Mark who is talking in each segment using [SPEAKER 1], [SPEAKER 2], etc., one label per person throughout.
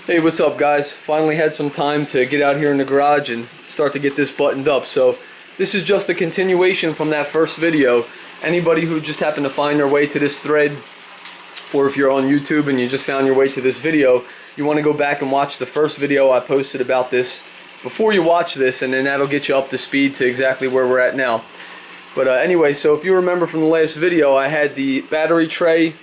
[SPEAKER 1] Hey, what's up guys? Finally had some time to get out here in the garage and start to get this buttoned up. So this is just a continuation from that first video. Anybody who just happened to find their way to this thread, or if you're on YouTube and you just found your way to this video, you want to go back and watch the first video I posted about this before you watch this, and then that'll get you up to speed to exactly where we're at now. But anyway, so if you remember from the last video, I had the battery tray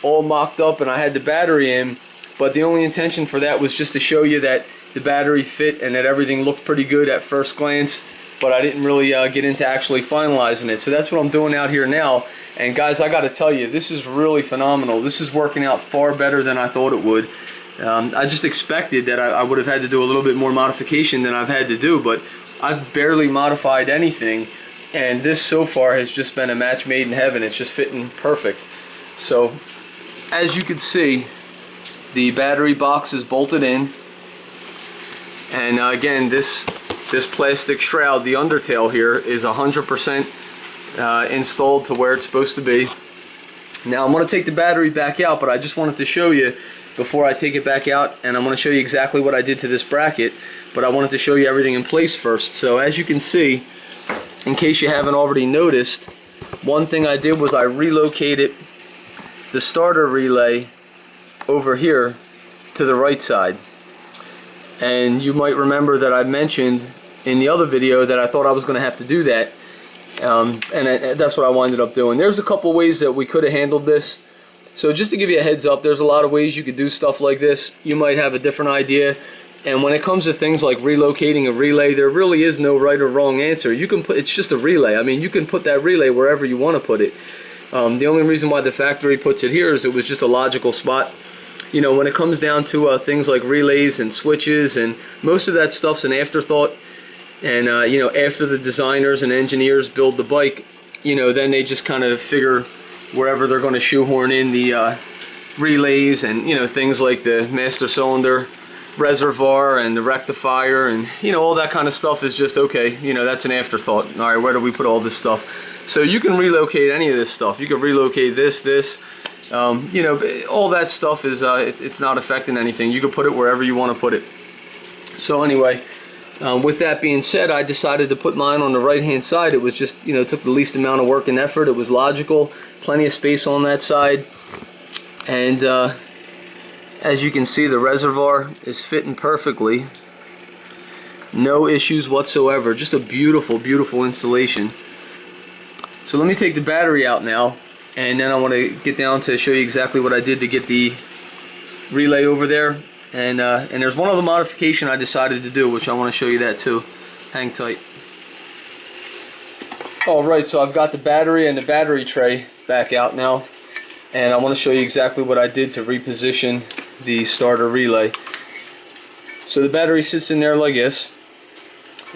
[SPEAKER 1] all mocked up and I had the battery in. But the only intention for that was just to show you that the battery fit and that everything looked pretty good at first glance, but I didn't really get into actually finalizing it. So that's what I'm doing out here now. And guys, I gotta tell you, this is really phenomenal. This is working out far better than I thought it would. I just expected that I would have had to do a little bit more modification than I've had to do, but I've barely modified anything, and this so far has just been a match made in heaven. It's just fitting perfect. So as you can see, the battery box is bolted in, and again, this plastic shroud, the undertail here, is 100% installed to where it's supposed to be. Now I'm going to take the battery back out, but I just wanted to show you before I take it back out, and I'm going to show you exactly what I did to this bracket, but I wanted to show you everything in place first. So as you can see, in case you haven't already noticed, one thing I did was I relocated the starter relay over here to the right side. And you might remember that I mentioned in the other video that I thought I was going to have to do that, and that's what I ended up doing. There's a couple ways that we could have handled this. So just to give you a heads up, there's a lot of ways you could do stuff like this. You might have a different idea, and when it comes to things like relocating a relay, there really is no right or wrong answer. You can put, it's just a relay. I mean, you can put that relay wherever you want to put it. The only reason why the factory puts it here is it was just a logical spot. You know, when it comes down to things like relays and switches, and most of that stuff's an afterthought. And you know, after the designers and engineers build the bike, you know, then they just kind of figure wherever they're going to shoehorn in the relays, and you know, things like the master cylinder reservoir and the rectifier, and you know, all that kind of stuff is just okay. You know, that's an afterthought. All right, where do we put all this stuff? So you can relocate any of this stuff. You can relocate this. You know, all that stuff is it's not affecting anything. You can put it wherever you want to put it. So anyway, with that being said, I decided to put mine on the right hand side. It was just, you know, it took the least amount of work and effort. It was logical, plenty of space on that side, and as you can see, the reservoir is fitting perfectly. No issues whatsoever. Just a beautiful, beautiful installation. So let me take the battery out now, and then I want to get down to show you exactly what I did to get the relay over there. And there's one other modification I decided to do, which I want to show you that too. Hang tight. Alright, so I've got the battery and the battery tray back out now, and I want to show you exactly what I did to reposition the starter relay. So the battery sits in there like this,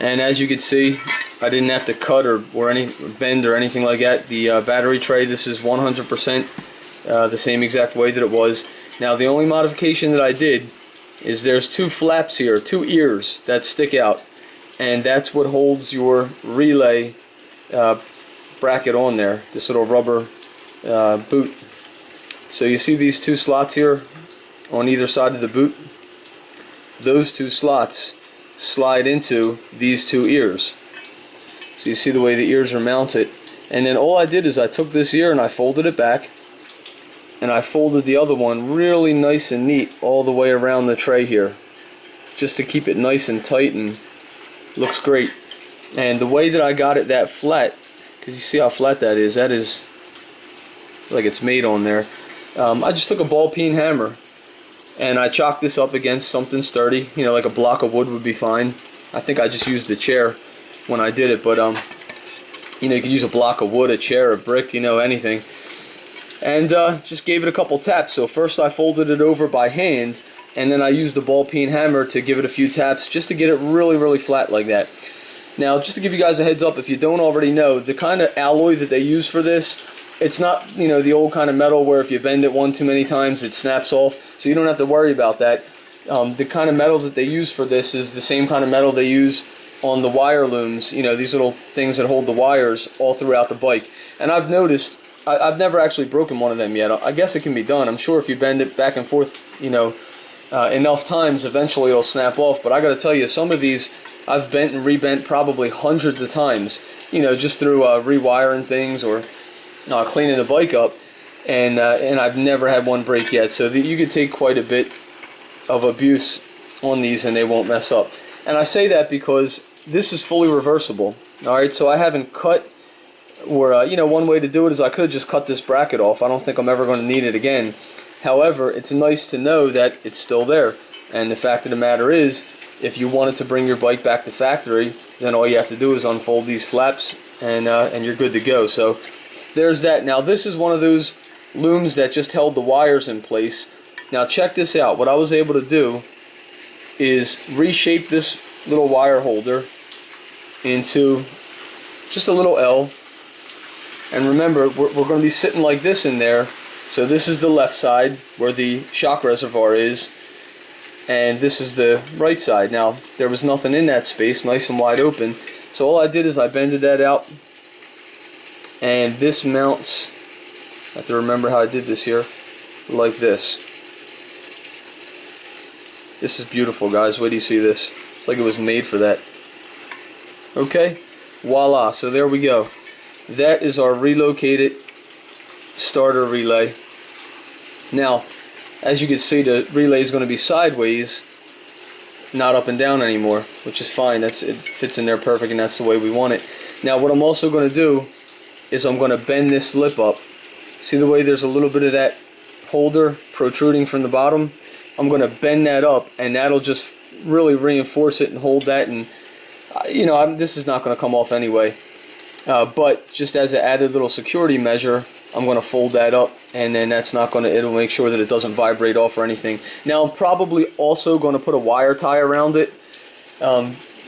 [SPEAKER 1] and as you can see, I didn't have to cut or any bend or anything like that. The battery tray, this is 100% the same exact way that it was. Now the only modification that I did is there's two flaps here, two ears that stick out, and that's what holds your relay bracket on there, this little rubber boot. So you see these two slots here on either side of the boot? Those two slots slide into these two ears. So you see the way the ears are mounted, and then all I did is I took this ear and I folded it back, and I folded the other one really nice and neat all the way around the tray here, just to keep it nice and tight, and looks great. And the way that I got it that flat, because you see how flat that is like it's made on there, I just took a ball peen hammer and I chalked this up against something sturdy, you know, like a block of wood would be fine. I think I just used a chair when I did it, but you know, you could use a block of wood, a chair, a brick, you know, anything. And just gave it a couple taps. So first I folded it over by hand, and then I used a ball peen hammer to give it a few taps just to get it really, really flat like that. Now, just to give you guys a heads up, if you don't already know, the kind of alloy that they use for this, it's not, you know, the old kind of metal where if you bend it one too many times it snaps off, so you don't have to worry about that. The kind of metal that they use for this is the same kind of metal they use on the wire looms, you know, these little things that hold the wires all throughout the bike. And I've noticed, I've never actually broken one of them yet. I guess it can be done. I'm sure if you bend it back and forth, you know, enough times, eventually it'll snap off. But I gotta tell you, some of these I've bent and rebent probably hundreds of times, you know, just through rewiring things or cleaning the bike up, and I've never had one break yet. So you could take quite a bit of abuse on these and they won't mess up. And I say that because this is fully reversible. Alright, so I haven't cut, or you know, one way to do it is I could have just cut this bracket off. I don't think I'm ever going to need it again. However, it's nice to know that it's still there. And the fact of the matter is, if you wanted to bring your bike back to factory, then all you have to do is unfold these flaps and you're good to go. So there's that. Now this is one of those looms that just held the wires in place. Now check this out. What I was able to do is reshape this little wire holder into just a little L. And remember, we're going to be sitting like this in there. So this is the left side where the shock reservoir is, and this is the right side. Now there was nothing in that space, nice and wide open. So all I did is I bended that out, and this mounts, I have to remember how I did this here, like this. This is beautiful, guys. Wait till you see this. It's like it was made for that. Okay, voila. So there we go. That is our relocated starter relay. Now, as you can see, the relay is going to be sideways, not up and down anymore, which is fine. It fits in there perfect, and that's the way we want it. Now, what I'm also going to do is I'm going to bend this lip up. See the way there's a little bit of that holder protruding from the bottom? I'm going to bend that up, and that'll just really reinforce it and hold that. And you know, this is not going to come off anyway, but just as an added little security measure, I'm going to fold that up, and then that's not going to, it'll make sure that it doesn't vibrate off or anything. Now I'm probably also going to put a wire tie around it.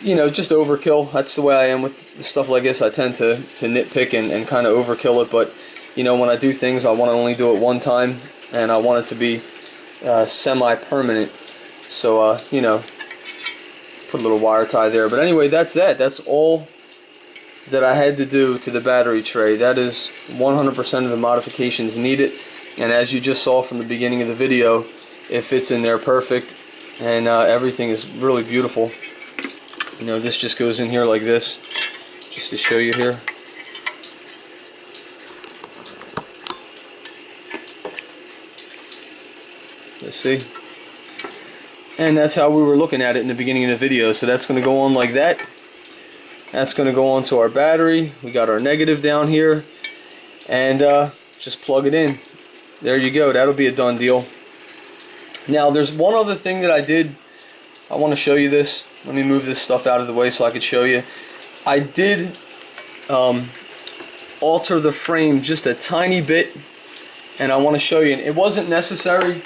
[SPEAKER 1] You know, just overkill. That's the way I am with stuff like this. I tend to nitpick and kind of overkill it, but you know, when I do things, I want to only do it one time, and I want it to be semi-permanent. So you know, put a little wire tie there. But anyway, that's that. That's all that I had to do to the battery tray. That is 100% of the modifications needed, and as you just saw from the beginning of the video, it fits in there perfect, and everything is really beautiful. You know, this just goes in here like this, just to show you here. Let's see. And that's how we were looking at it in the beginning of the video. So that's going to go on like that. That's going to go onto our battery. We got our negative down here, and just plug it in. There you go. That'll be a done deal. Now there's one other thing that I did. I want to show you this. Let me move this stuff out of the way so I could show you. I did alter the frame just a tiny bit, and I want to show you. And it wasn't necessary.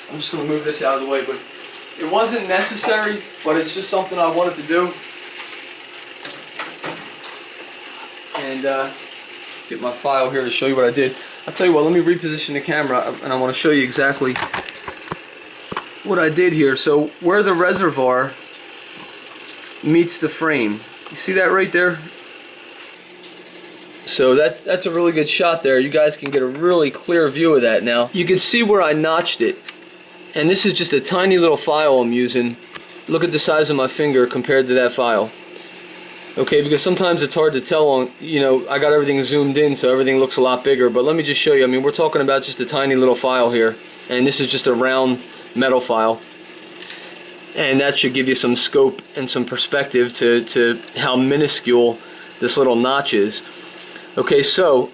[SPEAKER 1] I'm just going to move this out of the way, but it wasn't necessary, but it's just something I wanted to do. And get my file here to show you what I did. I'll tell you what, let me reposition the camera, and I want to show you exactly what I did here. So where the reservoir meets the frame, you see that right there? So that's a really good shot there. You guys can get a really clear view of that now. You can see where I notched it. And this is just a tiny little file I'm using. Look at the size of my finger compared to that file. Okay, because sometimes it's hard to tell on, you know, I got everything zoomed in so everything looks a lot bigger, but let me just show you. I mean, we're talking about just a tiny little file here, and this is just a round metal file. And that should give you some scope and some perspective to how minuscule this little notch is. Okay, so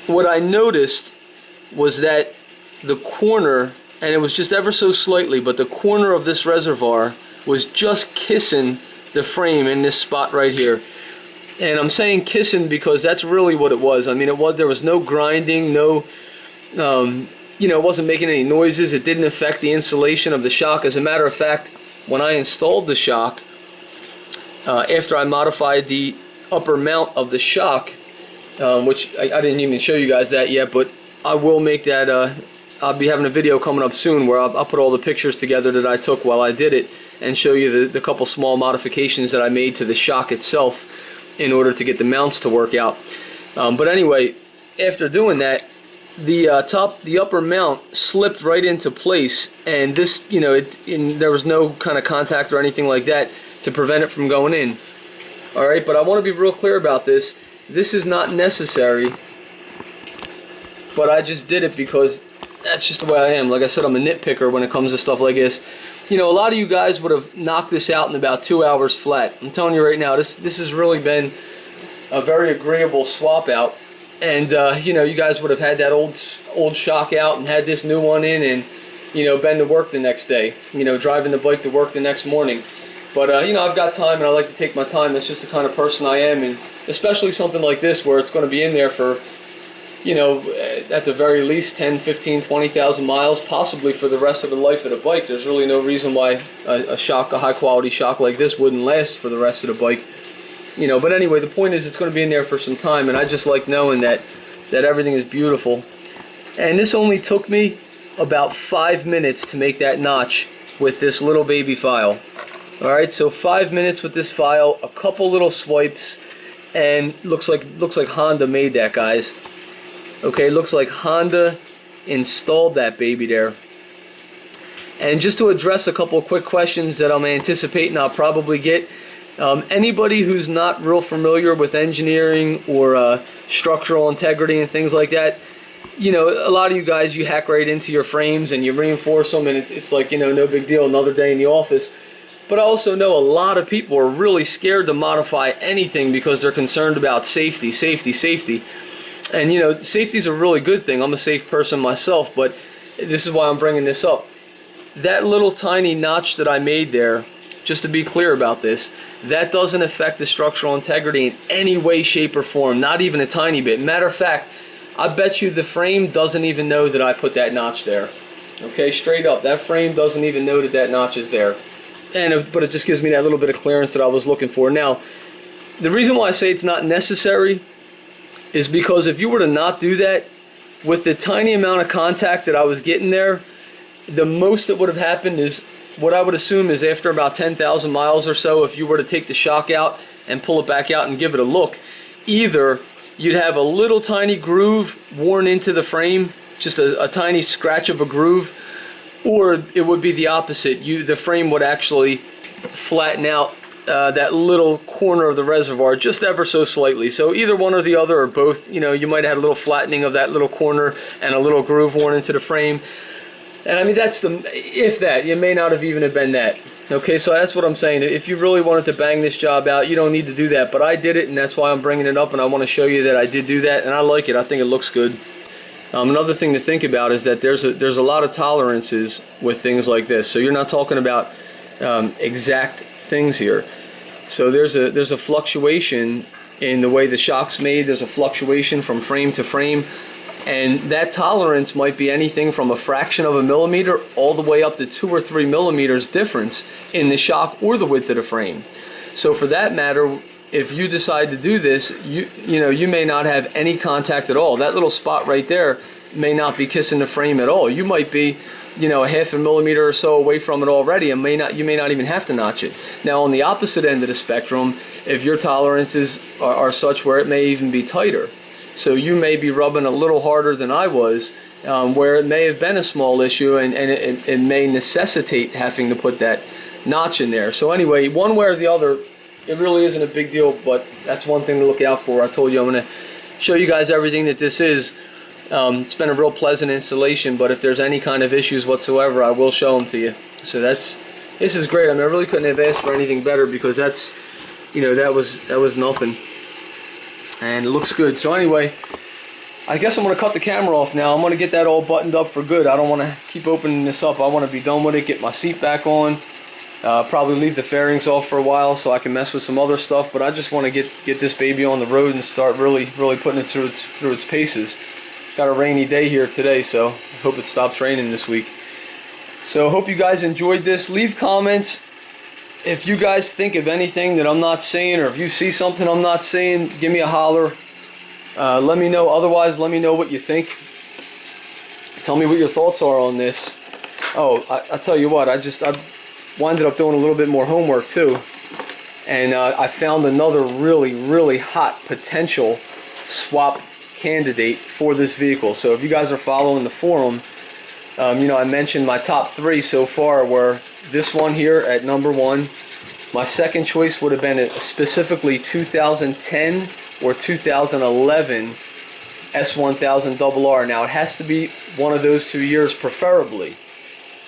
[SPEAKER 1] what I noticed was that the corner, and it was just ever so slightly, but the corner of this reservoir was just kissing the frame in this spot right here. And I'm saying kissing because that's really what it was. I mean, there was no grinding, no you know, it wasn't making any noises. It didn't affect the insulation of the shock. As a matter of fact, when I installed the shock, after I modified the upper mount of the shock, which I didn't even show you guys that yet, but I will make that. I'll be having a video coming up soon where I'll put all the pictures together that I took while I did it and show you the couple small modifications that I made to the shock itself in order to get the mounts to work out. But anyway, after doing that, the upper mount slipped right into place, and this, you know, there was no kind of contact or anything like that to prevent it from going in. All right, but I want to be real clear about this. This is not necessary, but I just did it because that's just the way I am. Like I said, I'm a nitpicker when it comes to stuff like this. You know, a lot of you guys would have knocked this out in about 2 hours flat. I'm telling you right now, this has really been a very agreeable swap out. And you know, you guys would have had that old shock out and had this new one in, and you know, been to work the next day. You know, driving the bike to work the next morning. But you know, I've got time and I like to take my time. That's just the kind of person I am, and especially something like this where it's going to be in there for, you know, at the very least 10, 15, 20,000 miles, possibly for the rest of the life of the bike. There's really no reason why a high quality shock like this wouldn't last for the rest of the bike. You know, but anyway, the point is it's going to be in there for some time, and I just like knowing that everything is beautiful. And this only took me about 5 minutes to make that notch with this little baby file. Alright, so 5 minutes with this file, a couple little swipes, and looks like Honda made that, guys. Okay, looks like Honda installed that baby there. And just to address a couple of quick questions that I'm anticipating I'll probably get, anybody who's not real familiar with engineering or structural integrity and things like that, you know, a lot of you guys, you hack right into your frames and you reinforce them, and it's like, you know, no big deal, another day in the office. But I also know a lot of people are really scared to modify anything because they're concerned about safety, safety, safety. And you know, safety is a really good thing. I'm a safe person myself, but this is why I'm bringing this up. That little tiny notch that I made there, just to be clear about this, that doesn't affect the structural integrity in any way, shape, or form, not even a tiny bit. Matter of fact, I bet you the frame doesn't even know that I put that notch there. Okay, straight up, that frame doesn't even know that that notch is there. But it just gives me that little bit of clearance that I was looking for. Now, the reason why I say it's not necessary is because if you were to not do that, with the tiny amount of contact that I was getting there, the most that would have happened is, what I would assume is after about 10,000 miles or so, if you were to take the shock out and pull it back out and give it a look, either you'd have a little tiny groove worn into the frame, just a tiny scratch of a groove, or it would be the opposite. The frame would actually flatten out that little corner of the reservoir just ever so slightly. So either one or the other, or both. You know, you might have had a little flattening of that little corner and a little groove worn into the frame. And I mean, that's if that, you may not have even have been that. Okay, so that's what I'm saying. If you really wanted to bang this job out, you don't need to do that. But I did it, and that's why I'm bringing it up, and I want to show you that I did do that, and I like it. I think it looks good. Another thing to think about is that there's a lot of tolerances with things like this. So you're not talking about exact things here. So there's a fluctuation in the way the shock's made. There's a fluctuation from frame to frame, and that tolerance might be anything from a fraction of a millimeter all the way up to 2 or 3 millimeters difference in the shock or the width of the frame. So for that matter, if you decide to do this, you know, you may not have any contact at all. That little spot right there may not be kissing the frame at all. You might be, you know, a half a millimeter or so away from it already, and you may not even have to notch it. Now, on the opposite end of the spectrum, if your tolerances are such where it may even be tighter, so you may be rubbing a little harder than I was, where it may have been a small issue, and it may necessitate having to put that notch in there. So anyway, one way or the other, it really isn't a big deal, but that's one thing to look out for. I told you I'm going to show you guys everything that this is. It's been a real pleasant installation, but if there's any kind of issues whatsoever, I will show them to you. So this is great. I mean, I really couldn't have asked for anything better, because that's, you know, that was nothing, and it looks good. So anyway, I guess I'm going to cut the camera off now. I'm going to get that all buttoned up for good. I don't want to keep opening this up. I want to be done with it, get my seat back on, probably leave the fairings off for a while so I can mess with some other stuff, but I just want to get this baby on the road and start really putting it through its paces. Got a rainy day here today, so I hope it stops raining this week. So hope you guys enjoyed this. Leave comments if you guys think of anything that I'm not saying, or if you see something I'm not saying, give me a holler. Let me know. Otherwise, let me know what you think. Tell me what your thoughts are on this. Oh, I tell you what, I winded up doing a little bit more homework too, and I found another really hot potential swap candidate for this vehicle. So if you guys are following the forum, you know, I mentioned my top 3 so far were this one here at number 1. My second choice would have been a specifically 2010 or 2011 S1000RR. Now it has to be one of those 2 years preferably.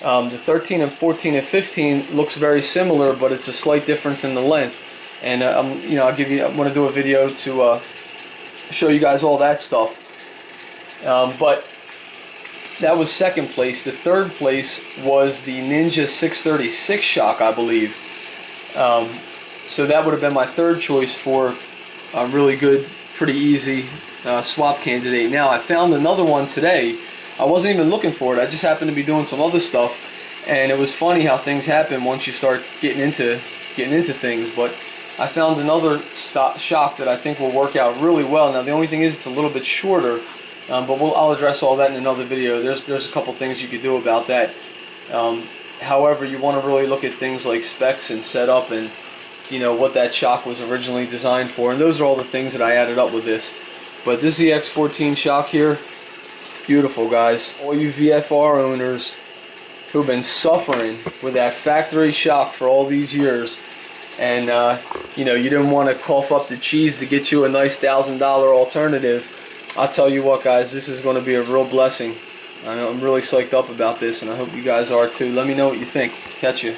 [SPEAKER 1] The 13 and 14 and 15 looks very similar, but it's a slight difference in the length. And you know, I want to do a video to show you guys all that stuff. But that was second place. The third place was the Ninja 636 shock, I believe. So that would have been my third choice for a really good, pretty easy swap candidate. Now I found another one today. I wasn't even looking for it. I just happened to be doing some other stuff, and it was funny how things happen once you start getting into things. But I found another shock that I think will work out really well. Now the only thing is it's a little bit shorter, but I'll address all that in another video. There's a couple things you could do about that. However, you want to really look at things like specs and setup, and you know what that shock was originally designed for. And those are all the things that I added up with this. But this ZX-14 shock here, beautiful, guys. All you VFR owners who've been suffering with that factory shock for all these years, and you know, you didn't want to cough up the cheese to get you a nice $1,000 alternative, I'll tell you what, guys, this is going to be a real blessing. I'm really psyched up about this, and I hope you guys are too. Let me know what you think. Catch you.